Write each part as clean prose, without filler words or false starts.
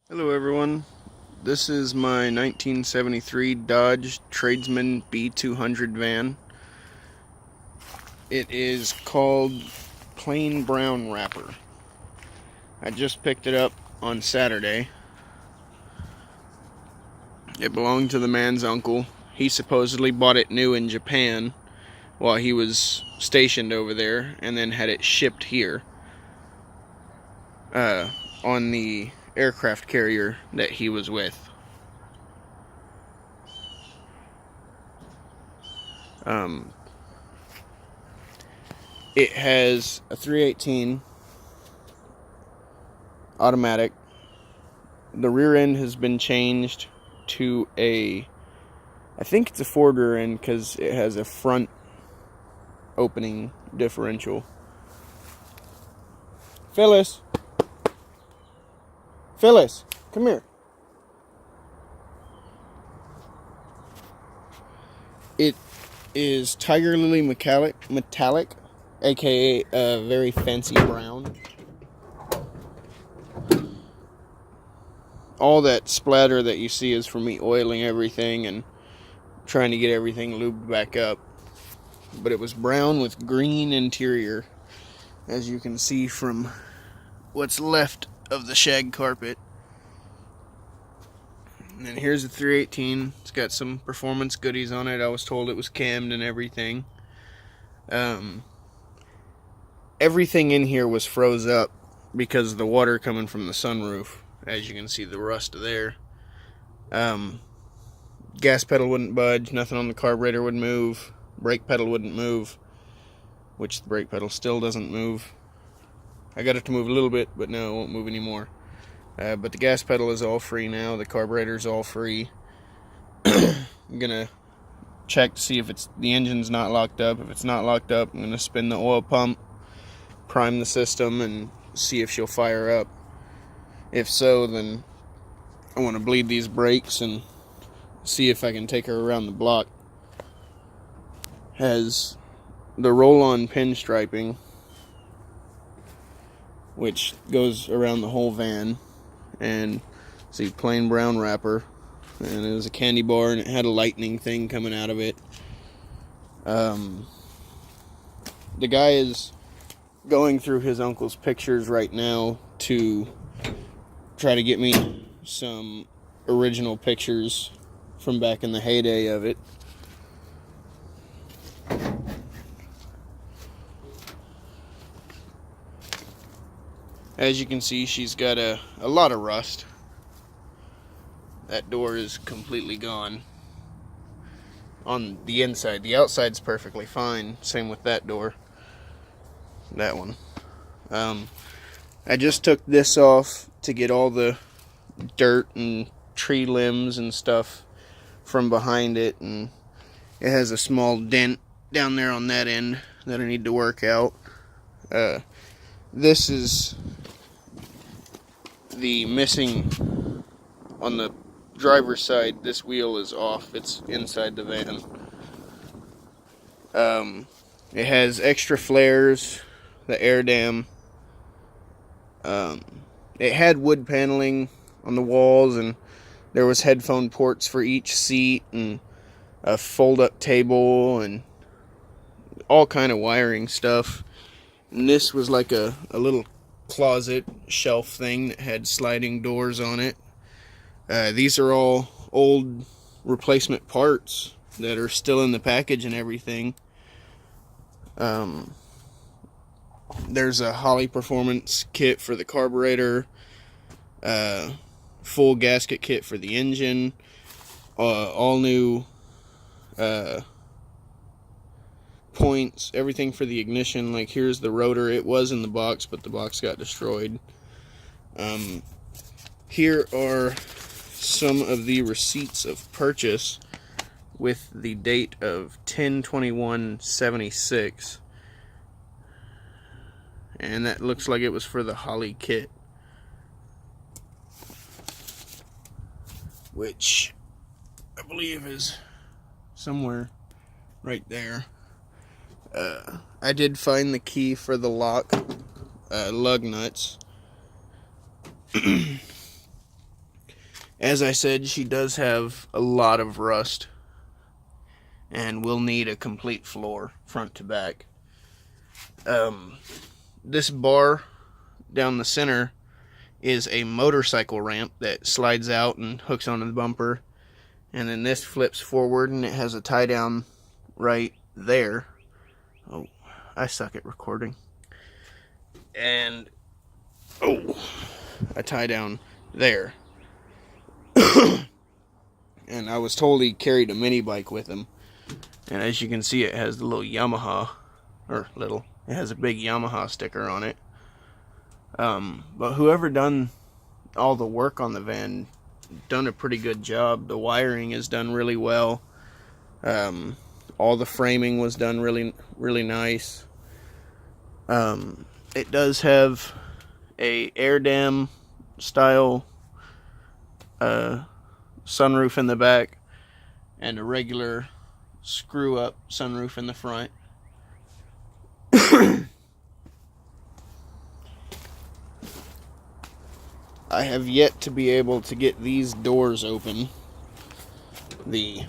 Hello everyone, this is my 1973 Dodge Tradesman b200 van. It is called Plain Brown Wrapper. I just picked it up on Saturday. It belonged to the man's uncle. He supposedly bought it new in Japan while he was stationed over there and then had it shipped here on the aircraft carrier that he was with. It has a 318 automatic. The rear end has been changed to I think it's a Ford rear end because it has a front opening differential. Phyllis, come here. It is Tiger Lily metallic, aka a very fancy brown. All that splatter that you see is from me oiling everything and trying to get everything lubed back up. But it was brown with green interior, as you can see from what's left of the shag carpet. And then here's the 318. It's got some performance goodies on it. I was told it was cammed and everything. Everything in here was froze up because of the water coming from the sunroof. As you can see, the rust there. Gas pedal wouldn't budge. Nothing on the carburetor would move. Brake pedal wouldn't move, which the brake pedal still doesn't move. I got it to move a little bit, but no, it won't move anymore. But the gas pedal is all free now. The carburetor's all free. I'm gonna check to see if the engine's not locked up. If it's not locked up, I'm gonna spin the oil pump, prime the system, and see if she'll fire up. If so, then I want to bleed these brakes and see if I can take her around the block. Has the roll-on pinstriping, which goes around the whole van, and see, plain brown wrapper, and it was a candy bar and it had a lightning thing coming out of it. The guy is going through his uncle's pictures right now to try to get me some original pictures from back in the heyday of it. As you can see, she's got a lot of rust. That door is completely gone on the inside. The outside's perfectly fine. Same with that door. That one. I just took this off to get all the dirt and tree limbs and stuff from behind it, and it has a small dent down there on that end that I need to work out. This is the missing on the driver's side. This wheel is off. It's inside the van. It has extra flares, the air dam. It had wood paneling on the walls, and there was headphone ports for each seat, and a fold-up table, and all kind of wiring stuff. And this was like a little closet shelf thing that had sliding doors on it. These are all old replacement parts that are still in the package and everything. There's a Holley Performance kit for the carburetor, full gasket kit for the engine, all new points, everything for the ignition. Like, here's the rotor. It was in the box, but the box got destroyed. Here are some of the receipts of purchase with the date of 10/21/76, and that looks like it was for the Holley kit, which I believe is somewhere right there. I did find the key for the lock lug nuts. As I said, she does have a lot of rust and will need a complete floor, front to back. This bar down the center is a motorcycle ramp that slides out and hooks onto the bumper. And then this flips forward and it has a tie down right there. Oh, I suck at recording. And, a tie down there. And I was told he carried a mini bike with him. And as you can see, it has the little Yamaha, it has a big Yamaha sticker on it. But whoever done all the work on the van done a pretty good job. The wiring is done really well. All the framing was done really, really nice. It does have a air dam style sunroof in the back and a regular screw up sunroof in the front. I have yet to be able to get these doors open. The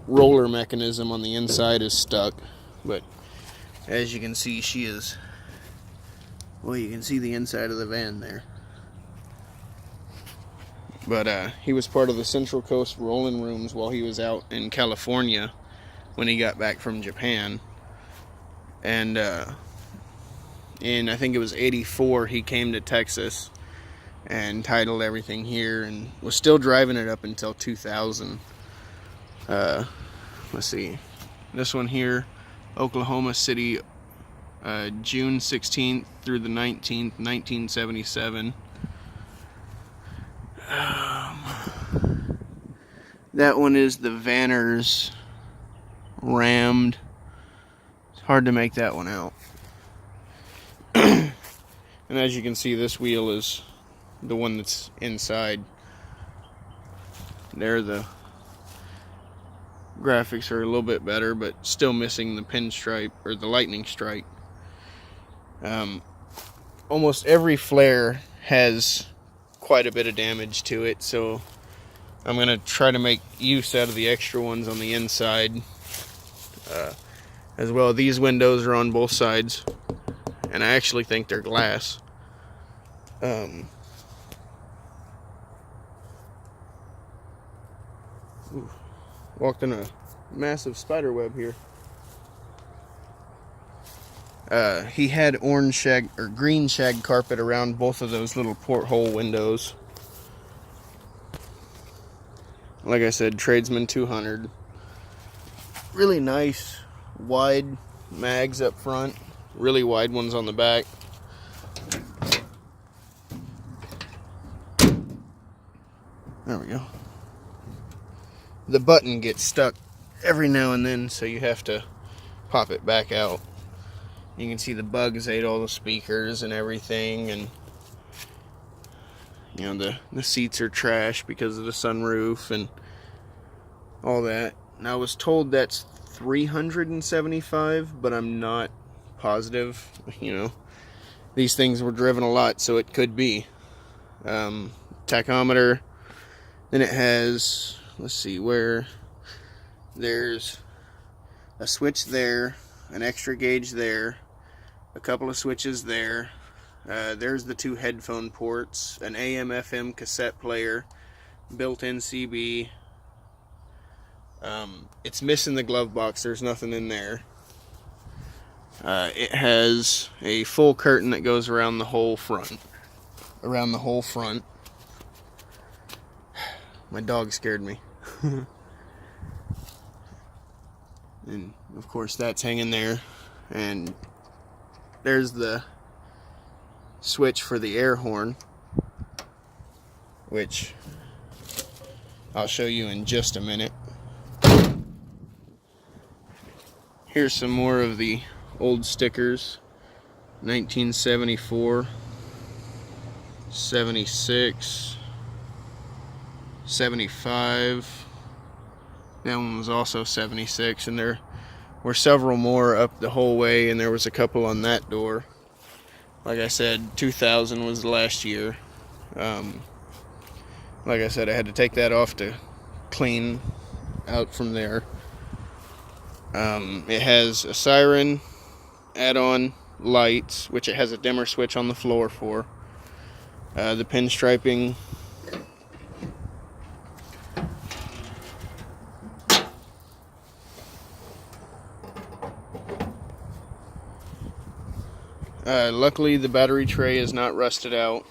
roller mechanism on the inside is stuck, but as you can see, she is, well, you can see the inside of the van there. But he was part of the Central Coast Rolling Rooms while he was out in California when he got back from Japan. And in, I think it was 84, he came to Texas and titled everything here and was still driving it up until 2000. Let's see, this one here, Oklahoma City, June 16th through the 19th, 1977. That one is the Vanners Rammed. It's hard to make that one out. And as you can see, this wheel is the one that's inside. There, the graphics are a little bit better, but still missing the pinstripe or the lightning strike. Almost every flare has quite a bit of damage to it, so I'm gonna try to make use out of the extra ones on the inside as well. These windows are on both sides, and I actually think they're glass. Walked in a massive spider web here. He had orange shag or green shag carpet around both of those little porthole windows. Like I said, Tradesman 200. Really nice wide mags up front, really wide ones on the back. There we go. The button gets stuck every now and then, so you have to pop it back out. You can see the bugs ate all the speakers and everything, and you know, the seats are trash because of the sunroof and all that. And I was told that's $375, but I'm not positive. You know, these things were driven a lot, so it could be. Tachometer. Then it has, let's see, where there's a switch there, an extra gauge there, a couple of switches there. There's the two headphone ports, an AM/FM cassette player, built-in CB. It's missing the glove box. There's nothing in there. It has a full curtain that goes around the whole front. My dog scared me. And of course that's hanging there. And there's the switch for the air horn, which I'll show you in just a minute. Here's some more of the old stickers. 1974, 76, 75. That one was also 76, and there were several more up the whole way, and there was a couple on that door. Like I said, 2000 was the last year. Like I said, I had to take that off to clean out from there. It has a siren, add-on lights, which it has a dimmer switch on the floor for. The pinstriping. Luckily, the battery tray is not rusted out.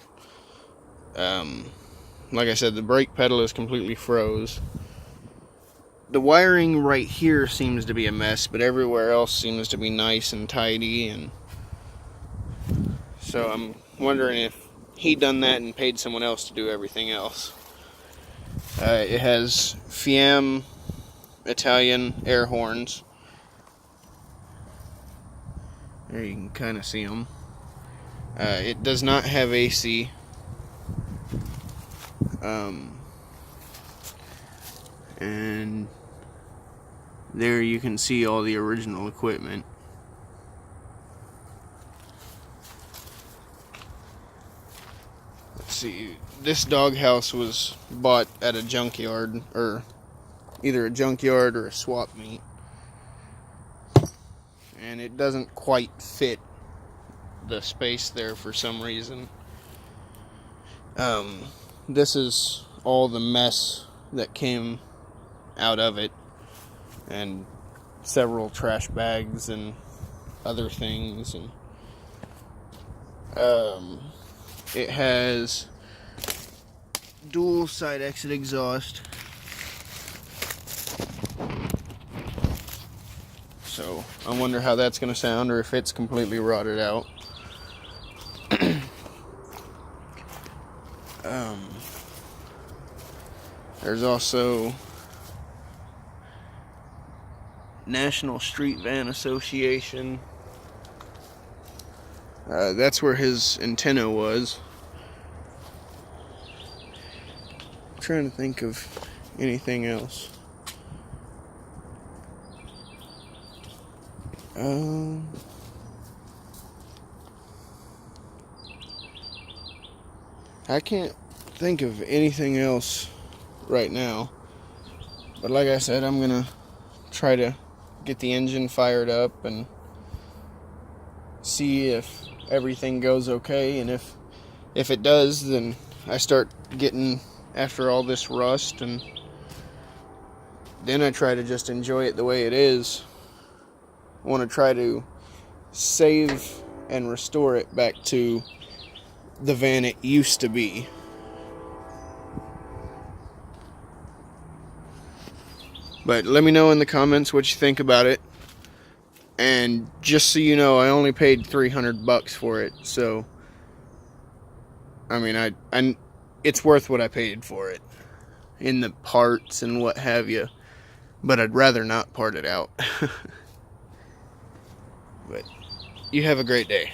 Like I said, the brake pedal is completely froze. The wiring right here seems to be a mess, but everywhere else seems to be nice and tidy. And so I'm wondering if he done that and paid someone else to do everything else. It has Fiam Italian air horns. There you can kind of see them. It does not have AC. And there you can see all the original equipment. Let's see, this doghouse was bought at a junkyard, or either a junkyard or a swap meet, and it doesn't quite fit the space there for some reason. This is all the mess that came out of it, and several trash bags and other things. And it has dual side exit exhaust, so I wonder how that's going to sound, or if it's completely rotted out. There's also National Street Van Association. That's where his antenna was. I'm trying to think of anything else. I can't think of anything else right now, but like I said, I'm gonna try to get the engine fired up and see if everything goes okay, and if it does, then I start getting after all this rust, and then I try to just enjoy it the way it is. I want to try to save and restore it back to the van it used to be. But let me know in the comments what you think about it. And just so you know, I only paid $300 for it. So, I mean, it's worth what I paid for it in the parts and what have you. But I'd rather not part it out. But you have a great day.